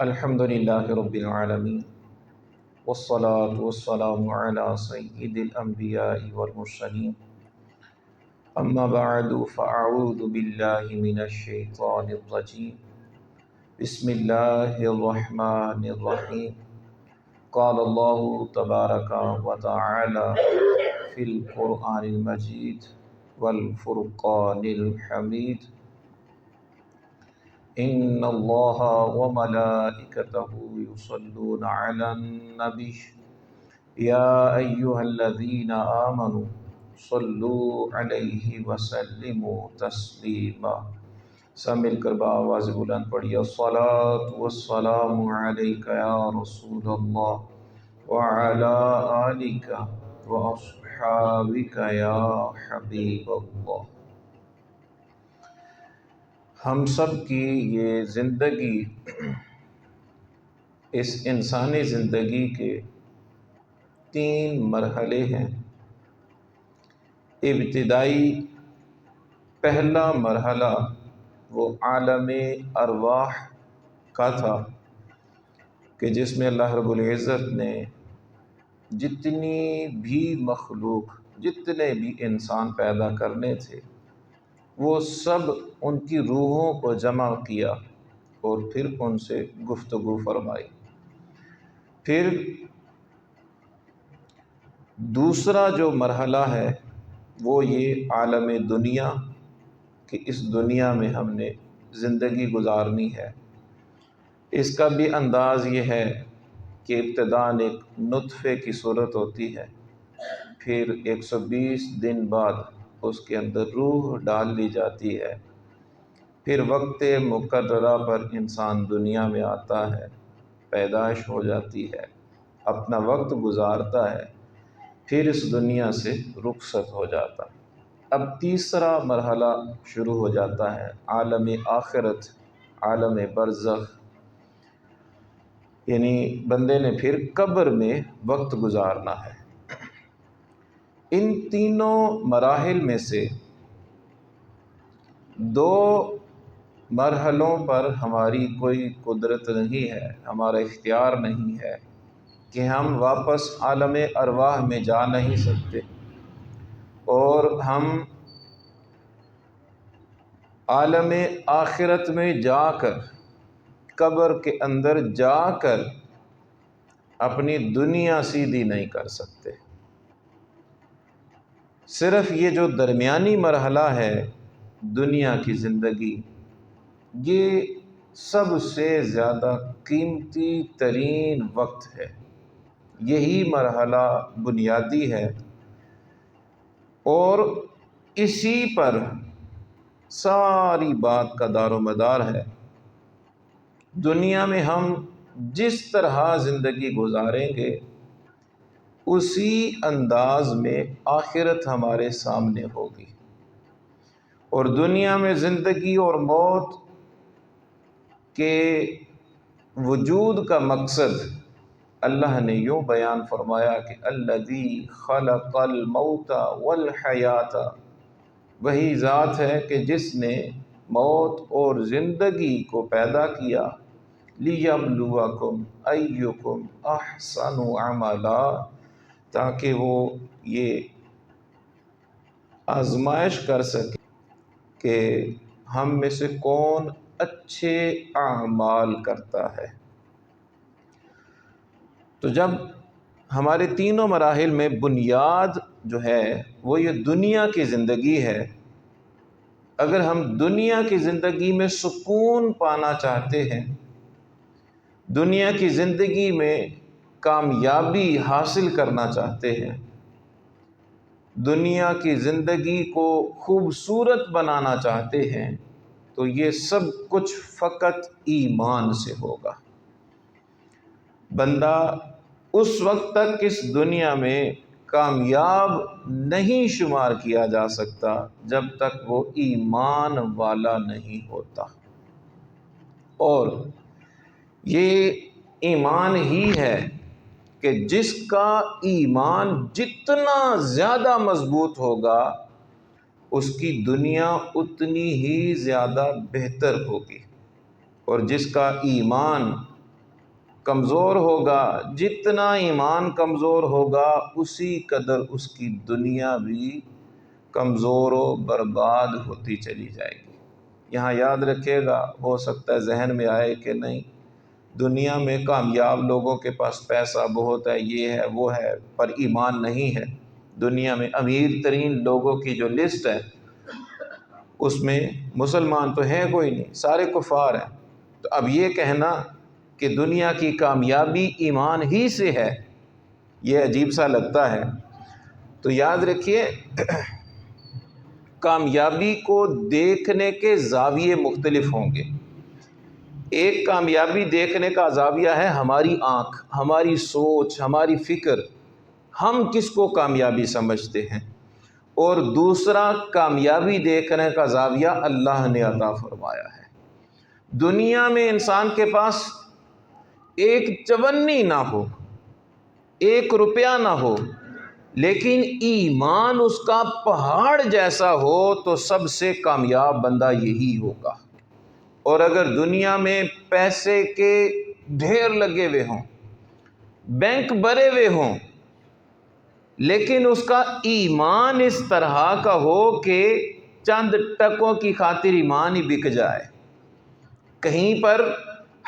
الحمد للہ رب العالمین والصلاة والسلام علی سید الانبیاء والمرسلین اما بعد فاعوذ باللہ من الشیطان الرجیم بسم اللہ الرحمن الرحیم قال اللہ تبارک و تعالی فی القرآن المجید والفرقان الحمید ان اللہ وملائکتہ یصلون علی النبی یا ایہا الذین آمنوا صلوا علیہ وسلموا تسلیما۔ سب مل کر بآواز بلند پڑھیے، الصلاۃ والسلام علیک یا رسول اللہ وعلی آلک واصحابک یا حبیب اللہ۔ ہم سب کی یہ زندگی، اس انسانی زندگی کے 3 مرحلے ہیں۔ ابتدائی پہلا مرحلہ وہ عالم ارواح کا تھا کہ جس میں اللہ رب العزت نے جتنی بھی مخلوق، جتنے بھی انسان پیدا کرنے تھے، وہ سب ان کی روحوں کو جمع کیا اور پھر ان سے گفتگو فرمائی۔ پھر دوسرا جو مرحلہ ہے وہ یہ عالم دنیا کہ اس دنیا میں ہم نے زندگی گزارنی ہے۔ اس کا بھی انداز یہ ہے کہ ابتداءً ایک نطفے کی صورت ہوتی ہے، پھر 120 دن بعد اس کے اندر روح ڈال لی جاتی ہے، پھر وقت مقررہ پر انسان دنیا میں آتا ہے، پیدائش ہو جاتی ہے، اپنا وقت گزارتا ہے، پھر اس دنیا سے رخصت ہو جاتا ہے۔ اب تیسرا مرحلہ شروع ہو جاتا ہے، عالم آخرت، عالم برزخ، یعنی بندے نے پھر قبر میں وقت گزارنا ہے۔ ان تینوں مراحل میں سے 2 مرحلوں پر ہماری کوئی قدرت نہیں ہے، ہمارا اختیار نہیں ہے کہ ہم واپس عالم ارواح میں جا نہیں سکتے، اور ہم عالم آخرت میں جا کر، قبر کے اندر جا کر اپنی دنیا سیدھی نہیں کر سکتے۔ صرف یہ جو درمیانی مرحلہ ہے دنیا کی زندگی، یہ سب سے زیادہ قیمتی ترین وقت ہے۔ یہی مرحلہ بنیادی ہے اور اسی پر ساری بات کا دار و مدار ہے۔ دنیا میں ہم جس طرح زندگی گزاریں گے اسی انداز میں آخرت ہمارے سامنے ہوگی، اور دنیا میں زندگی اور موت کے وجود کا مقصد اللہ نے یوں بیان فرمایا کہ الذی خلق الموت والحیات، وہی ذات ہے کہ جس نے موت اور زندگی کو پیدا کیا، لیبلوکم ایکم احسن عملا، تاکہ وہ یہ آزمائش کر سکے کہ ہم میں سے کون اچھے اعمال کرتا ہے۔ تو جب ہمارے تینوں مراحل میں بنیاد جو ہے وہ یہ دنیا کی زندگی ہے، اگر ہم دنیا کی زندگی میں سکون پانا چاہتے ہیں، دنیا کی زندگی میں کامیابی حاصل کرنا چاہتے ہیں، دنیا کی زندگی کو خوبصورت بنانا چاہتے ہیں، تو یہ سب کچھ فقط ایمان سے ہوگا۔ بندہ اس وقت تک اس دنیا میں کامیاب نہیں شمار کیا جا سکتا جب تک وہ ایمان والا نہیں ہوتا، اور یہ ایمان ہی ہے کہ جس کا ایمان جتنا زیادہ مضبوط ہوگا اس کی دنیا اتنی ہی زیادہ بہتر ہوگی، اور جس کا ایمان کمزور ہوگا، جتنا ایمان کمزور ہوگا اسی قدر اس کی دنیا بھی کمزور و برباد ہوتی چلی جائے گی۔ یہاں یاد رکھیے گا، ہو سکتا ہے ذہن میں آئے کہ نہیں دنیا میں کامیاب لوگوں کے پاس پیسہ بہت ہے، یہ ہے وہ ہے، پر ایمان نہیں ہے۔ دنیا میں امیر ترین لوگوں کی جو لسٹ ہے اس میں مسلمان تو ہے کوئی نہیں، سارے کفار ہیں۔ تو اب یہ کہنا کہ دنیا کی کامیابی ایمان ہی سے ہے، یہ عجیب سا لگتا ہے۔ تو یاد رکھیے کامیابی کو دیکھنے کے زاویے مختلف ہوں گے۔ ایک کامیابی دیکھنے کا زاویہ ہے ہماری آنکھ، ہماری سوچ، ہماری فکر، ہم کس کو کامیابی سمجھتے ہیں، اور دوسرا کامیابی دیکھنے کا زاویہ اللہ نے عطا فرمایا ہے۔ دنیا میں انسان کے پاس ایک چونی نہ ہو، ایک روپیہ نہ ہو، لیکن ایمان اس کا پہاڑ جیسا ہو تو سب سے کامیاب بندہ یہی ہوگا۔ اور اگر دنیا میں پیسے کے ڈھیر لگے ہوئے ہوں، بینک بھرے ہوئے ہوں، لیکن اس کا ایمان اس طرح کا ہو کہ چند ٹکوں کی خاطر ایمان ہی بک جائے، کہیں پر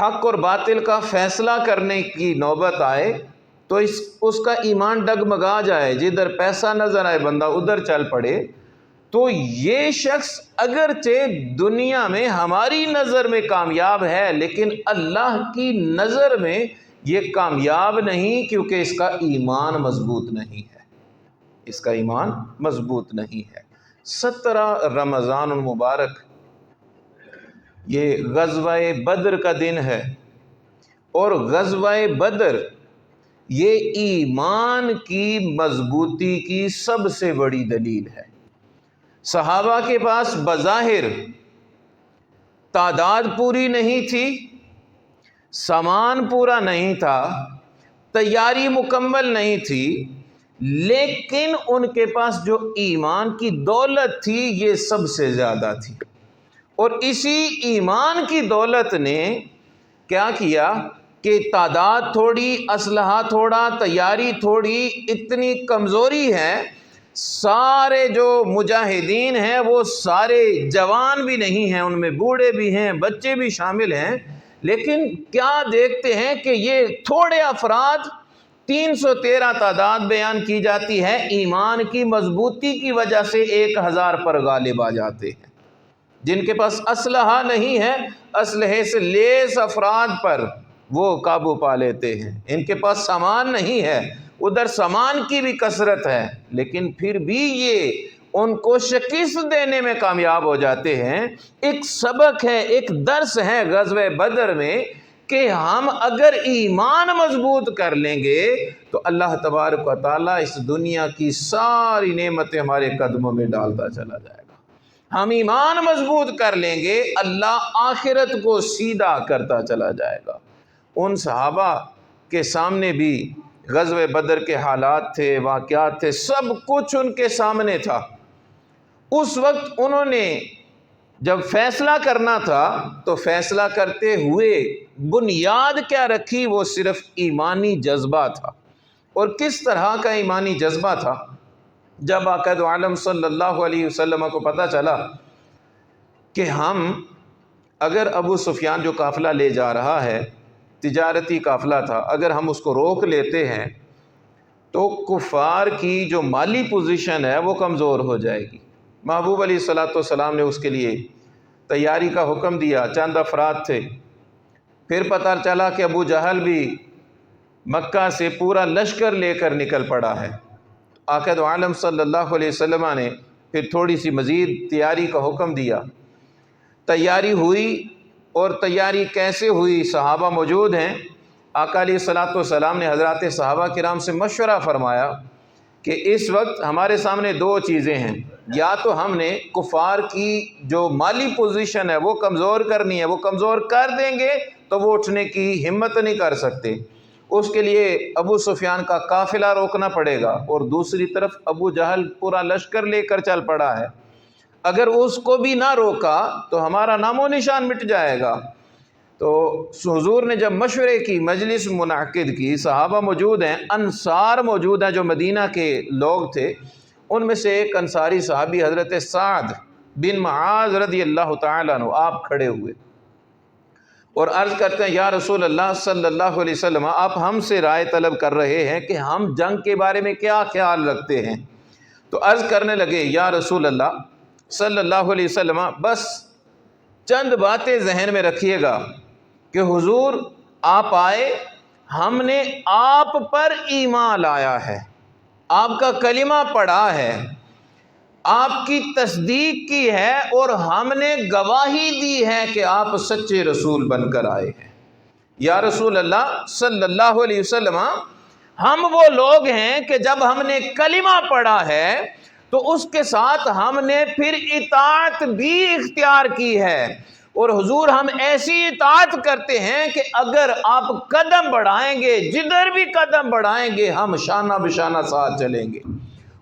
حق اور باطل کا فیصلہ کرنے کی نوبت آئے تو اس کا ایمان ڈگمگا جائے، جدھر پیسہ نظر آئے بندہ ادھر چل پڑے، تو یہ شخص اگرچہ دنیا میں ہماری نظر میں کامیاب ہے لیکن اللہ کی نظر میں یہ کامیاب نہیں، کیونکہ اس کا ایمان مضبوط نہیں ہے، اس کا ایمان مضبوط نہیں ہے۔ 17 رمضان المبارک یہ غزوہ بدر کا دن ہے، اور غزوہ بدر یہ ایمان کی مضبوطی کی سب سے بڑی دلیل ہے۔ صحابہ کے پاس بظاہر تعداد پوری نہیں تھی، سامان پورا نہیں تھا، تیاری مکمل نہیں تھی، لیکن ان کے پاس جو ایمان کی دولت تھی یہ سب سے زیادہ تھی، اور اسی ایمان کی دولت نے کیا کیا کہ تعداد تھوڑی، اسلحہ تھوڑا، تیاری تھوڑی، اتنی کمزوری ہے، سارے جو مجاہدین ہیں وہ سارے جوان بھی نہیں ہیں، ان میں بوڑھے بھی ہیں، بچے بھی شامل ہیں، لیکن کیا دیکھتے ہیں کہ یہ تھوڑے افراد 313 تعداد بیان کی جاتی ہے، ایمان کی مضبوطی کی وجہ سے 1000 پر غالب آ جاتے ہیں۔ جن کے پاس اسلحہ نہیں ہے، اسلحے سے لیس افراد پر وہ قابو پا لیتے ہیں۔ ان کے پاس سامان نہیں ہے، ادھر سامان کی بھی کثرت ہے، لیکن پھر بھی یہ ان کو شکست دینے میں کامیاب ہو جاتے ہیں۔ ایک سبق ہے، ایک درس ہے غزوہ بدر میں کہ ہم اگر ایمان مضبوط کر لیں گے تو اللہ تبارک و تعالیٰ اس دنیا کی ساری نعمتیں ہمارے قدموں میں ڈالتا چلا جائے گا۔ ہم ایمان مضبوط کر لیں گے، اللہ آخرت کو سیدھا کرتا چلا جائے گا۔ ان صحابہ کے سامنے بھی غزوہ بدر کے حالات تھے، واقعات تھے، سب کچھ ان کے سامنے تھا۔ اس وقت انہوں نے جب فیصلہ کرنا تھا تو فیصلہ کرتے ہوئے بنیاد کیا رکھی؟ وہ صرف ایمانی جذبہ تھا۔ اور کس طرح کا ایمانی جذبہ تھا؟ جب آقا دو عالم صلی اللہ علیہ وسلم کو پتہ چلا کہ ہم اگر ابو سفیان جو قافلہ لے جا رہا ہے، تجارتی قافلہ تھا، اگر ہم اس کو روک لیتے ہیں تو کفار کی جو مالی پوزیشن ہے وہ کمزور ہو جائے گی۔ محبوب علیہ الصلوۃ والسلام نے اس کے لیے تیاری کا حکم دیا، چند افراد تھے۔ پھر پتہ چلا کہ ابو جہل بھی مکہ سے پورا لشکر لے کر نکل پڑا ہے۔ آقا دو عالم صلی اللہ علیہ وسلم نے پھر تھوڑی سی مزید تیاری کا حکم دیا۔ تیاری ہوئی، اور تیاری کیسے ہوئی؟ صحابہ موجود ہیں، آقا علیہ الصلوۃ والسلام نے حضرات صحابہ کرام سے مشورہ فرمایا کہ اس وقت ہمارے سامنے دو چیزیں ہیں، یا تو ہم نے کفار کی جو مالی پوزیشن ہے وہ کمزور کرنی ہے، وہ کمزور کر دیں گے تو وہ اٹھنے کی ہمت نہیں کر سکتے، اس کے لیے ابو سفیان کا قافلہ روکنا پڑے گا، اور دوسری طرف ابو جہل پورا لشکر لے کر چل پڑا ہے، اگر اس کو بھی نہ روکا تو ہمارا نام و نشان مٹ جائے گا۔ تو حضور نے جب مشورے کی مجلس منعقد کی، صحابہ موجود ہیں، انصار موجود ہیں جو مدینہ کے لوگ تھے، ان میں سے ایک انصاری صحابی حضرت سعد بن معاذ رضی اللہ تعالیٰ عنہ آپ کھڑے ہوئے اور عرض کرتے ہیں یا رسول اللہ صلی اللہ علیہ وسلم، آپ ہم سے رائے طلب کر رہے ہیں کہ ہم جنگ کے بارے میں کیا خیال رکھتے ہیں؟ تو عرض کرنے لگے یا رسول اللہ صلی اللہ علیہ وسلم، بس چند باتیں ذہن میں رکھیے گا کہ حضور آپ آئے، ہم نے آپ پر ایمان لایا ہے، آپ کا کلمہ پڑھا ہے، آپ کی تصدیق کی ہے اور ہم نے گواہی دی ہے کہ آپ سچے رسول بن کر آئے ہیں۔ یا رسول اللہ صلی اللہ علیہ وسلم، ہم وہ لوگ ہیں کہ جب ہم نے کلمہ پڑھا ہے تو اس کے ساتھ ہم نے پھر اطاعت بھی اختیار کی ہے، اور حضور ہم ایسی اطاعت کرتے ہیں کہ اگر آپ قدم بڑھائیں گے، جدھر بھی قدم بڑھائیں گے ہم شانہ بشانہ ساتھ چلیں گے۔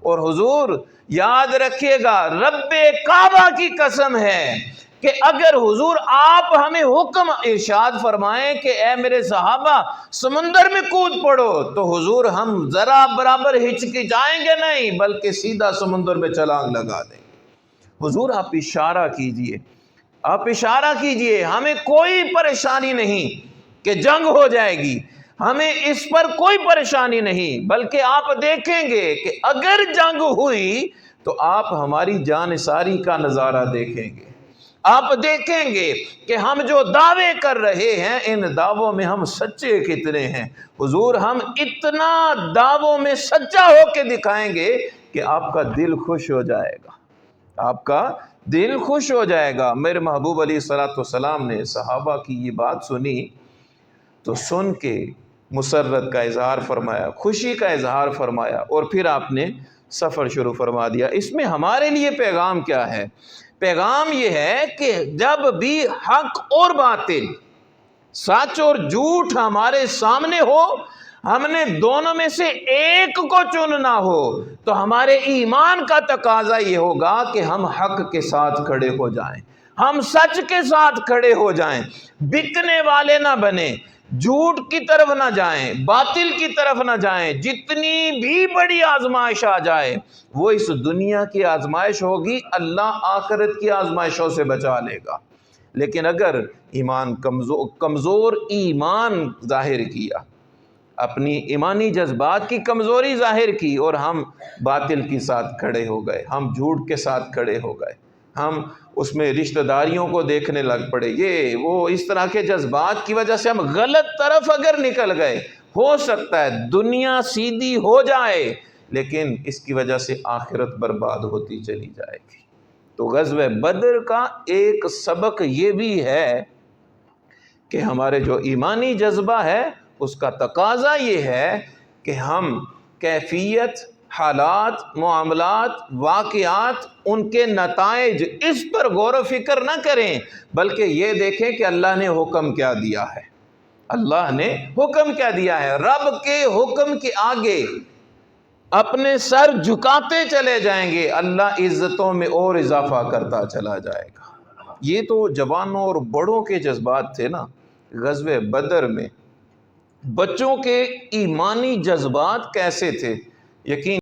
اور حضور یاد رکھیے گا، رب کعبہ کی قسم ہے کہ اگر حضور آپ ہمیں حکم ارشاد فرمائیں کہ اے میرے صحابہ سمندر میں کود پڑو، تو حضور ہم ذرا برابر ہچکچائیں گے نہیں، بلکہ سیدھا سمندر میں چھلانگ لگا دیں گے۔ حضور آپ اشارہ کیجئے، آپ اشارہ کیجئے، ہمیں کوئی پریشانی نہیں کہ جنگ ہو جائے گی، ہمیں اس پر کوئی پریشانی نہیں، بلکہ آپ دیکھیں گے کہ اگر جنگ ہوئی تو آپ ہماری جانثاری کا نظارہ دیکھیں گے، آپ دیکھیں گے کہ ہم جو دعوے کر رہے ہیں ان دعووں میں ہم سچے کتنے ہیں۔ حضور ہم اتنا دعووں میں سچا ہو کے دکھائیں گے کہ آپ کا دل خوش ہو جائے گا، آپ کا دل خوش ہو جائے گا۔ میرے محبوب علیہ الصلوۃ والسلام نے صحابہ کی یہ بات سنی تو سن کے مسرت کا اظہار فرمایا، خوشی کا اظہار فرمایا، اور پھر آپ نے سفر شروع فرما دیا۔ اس میں ہمارے لیے پیغام کیا ہے؟ پیغام یہ ہے کہ جب بھی حق اور باطل، سچ اور جھوٹ ہمارے سامنے ہو، ہم نے دونوں میں سے ایک کو چننا ہو، تو ہمارے ایمان کا تقاضا یہ ہوگا کہ ہم حق کے ساتھ کھڑے ہو جائیں، ہم سچ کے ساتھ کھڑے ہو جائیں، بکنے والے نہ بنیں، جھوٹ کی طرف نہ جائیں، باطل کی طرف نہ جائیں۔ جتنی بھی بڑی آزمائش آ جائے وہ اس دنیا کی آزمائش ہوگی، اللہ آخرت کی آزمائشوں سے بچا لے گا۔ لیکن اگر ایمان کمزور ایمان ظاہر کیا، اپنی ایمانی جذبات کی کمزوری ظاہر کی اور ہم باطل کے ساتھ کھڑے ہو گئے، ہم جھوٹ کے ساتھ کھڑے ہو گئے، ہم اس میں رشتہ داریوں کو دیکھنے لگ پڑے، یہ وہ اس طرح کے جذبات کی وجہ سے ہم غلط طرف اگر نکل گئے، ہو سکتا ہے دنیا سیدھی ہو جائے لیکن اس کی وجہ سے آخرت برباد ہوتی چلی جائے گی۔ تو غزوہ بدر کا ایک سبق یہ بھی ہے کہ ہمارے جو ایمانی جذبہ ہے اس کا تقاضا یہ ہے کہ ہم کیفیت، حالات، معاملات، واقعات، ان کے نتائج، اس پر غور و فکر نہ کریں، بلکہ یہ دیکھیں کہ اللہ نے حکم کیا دیا ہے، اللہ نے حکم کیا دیا ہے۔ رب کے حکم کے آگے اپنے سر جھکاتے چلے جائیں گے، اللہ عزتوں میں اور اضافہ کرتا چلا جائے گا۔ یہ تو جوانوں اور بڑوں کے جذبات تھے نا۔ غزوہ بدر میں بچوں کے ایمانی جذبات کیسے تھے؟ یقین